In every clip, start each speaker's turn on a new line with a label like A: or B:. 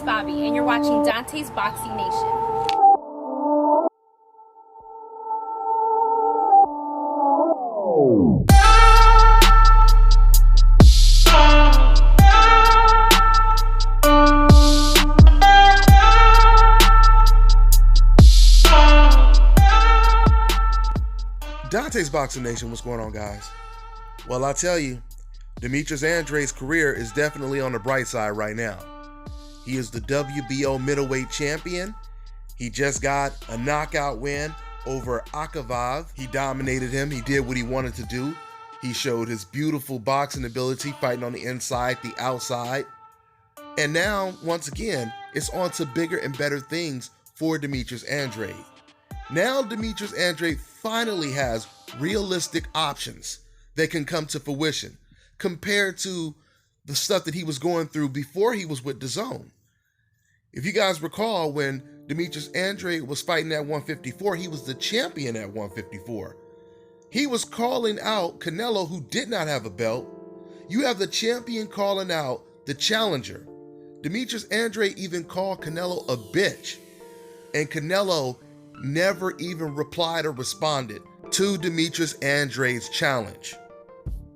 A: Bobby, and you're watching Dante's Boxing Nation.
B: Dante's Boxing Nation, what's going on, guys? Well, I tell you, Demetrius Andrade's career is definitely on the bright side right now. He is the WBO middleweight champion. He just got a knockout win over Akavov. He dominated him. He did what he wanted to do. He showed his beautiful boxing ability, fighting on the inside, the outside. And now, once again, it's on to bigger and better things for Demetrius Andrade. Now Demetrius Andrade finally has realistic options that can come to fruition compared to the stuff that he was going through before he was with DAZN. If you guys recall, when Demetrius Andrade was fighting at 154, he was the champion at 154. He was calling out Canelo, who did not have a belt. You have the champion calling out the challenger. Demetrius Andrade even called Canelo a bitch. And Canelo never even replied or responded to Demetrius Andrade's challenge.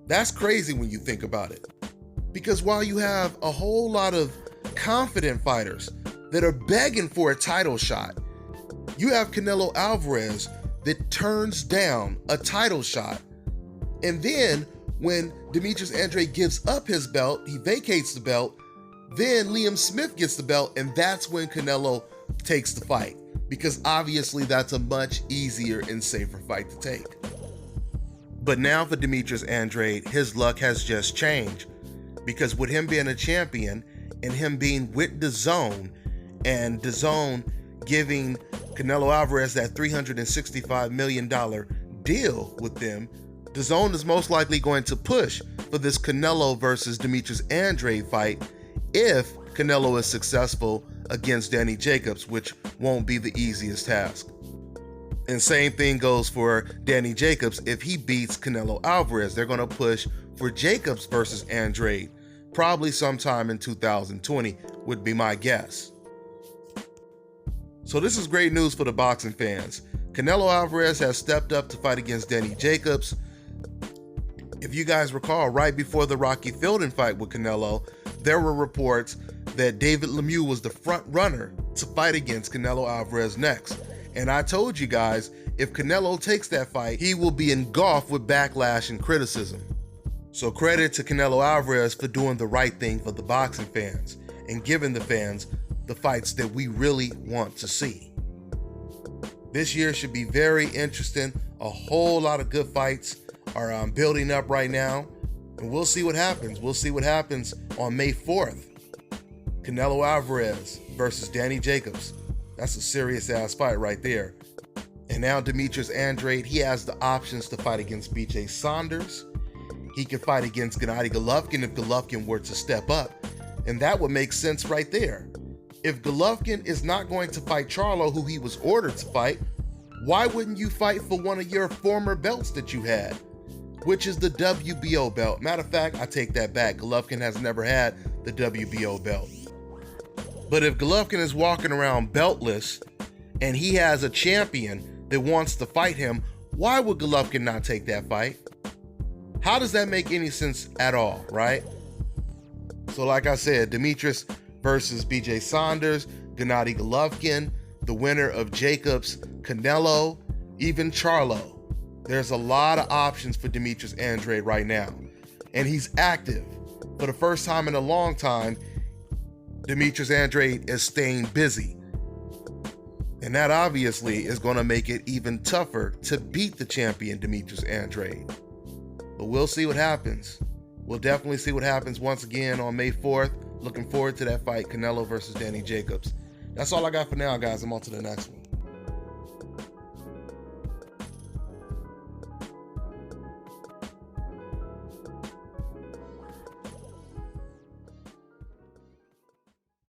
B: That's crazy when you think about it. Because while you have a whole lot of confident fighters that are begging for a title shot, you have Canelo Alvarez that turns down a title shot. And then when Demetrius Andrade gives up his belt, he vacates the belt, then Liam Smith gets the belt, and that's when Canelo takes the fight. Because obviously that's a much easier and safer fight to take. But now for Demetrius Andrade, his luck has just changed. Because with him being a champion and him being with DAZN and DAZN giving Canelo Alvarez that $365 million deal with them, DAZN is most likely going to push for this Canelo versus Demetrius Andrade fight if Canelo is successful against Danny Jacobs, which won't be the easiest task. And same thing goes for Danny Jacobs. If he beats Canelo Alvarez, they're going to push for Jacobs versus Andrade, probably sometime in 2020 would be my guess. So this is great news for the boxing fans. Canelo Alvarez has stepped up to fight against Danny Jacobs. If you guys recall, right before the Rocky Fielding fight with Canelo, there were reports that David Lemieux was the front runner to fight against Canelo Alvarez next. And I told you guys, if Canelo takes that fight, he will be engulfed with backlash and criticism. So credit to Canelo Alvarez for doing the right thing for the boxing fans and giving the fans the fights that we really want to see. This year should be very interesting. A whole lot of good fights are building up right now. And we'll see what happens. We'll see what happens on May 4th. Canelo Alvarez versus Danny Jacobs. That's a serious ass fight right there. And now Demetrius Andrade, he has the options to fight against BJ Saunders. He can fight against Gennady Golovkin if Golovkin were to step up. And that would make sense right there. If Golovkin is not going to fight Charlo, who he was ordered to fight, why wouldn't you fight for one of your former belts that you had, which is the WBO belt? Matter of fact, I take that back. Golovkin has never had the WBO belt. But if Golovkin is walking around beltless and he has a champion that wants to fight him, why would Golovkin not take that fight? How does that make any sense at all, right? So like I said, Demetrius versus BJ Saunders, Gennady Golovkin, the winner of Jacobs, Canelo, even Charlo. There's a lot of options for Demetrius Andrade right now. And he's active. For the first time in a long time, Demetrius Andrade is staying busy. And that obviously is going to make it even tougher to beat the champion Demetrius Andrade. But we'll see what happens. We'll definitely see what happens once again on May 4th. Looking forward to that fight, Canelo versus Danny Jacobs. That's all I got for now, guys. I'm on to the next one.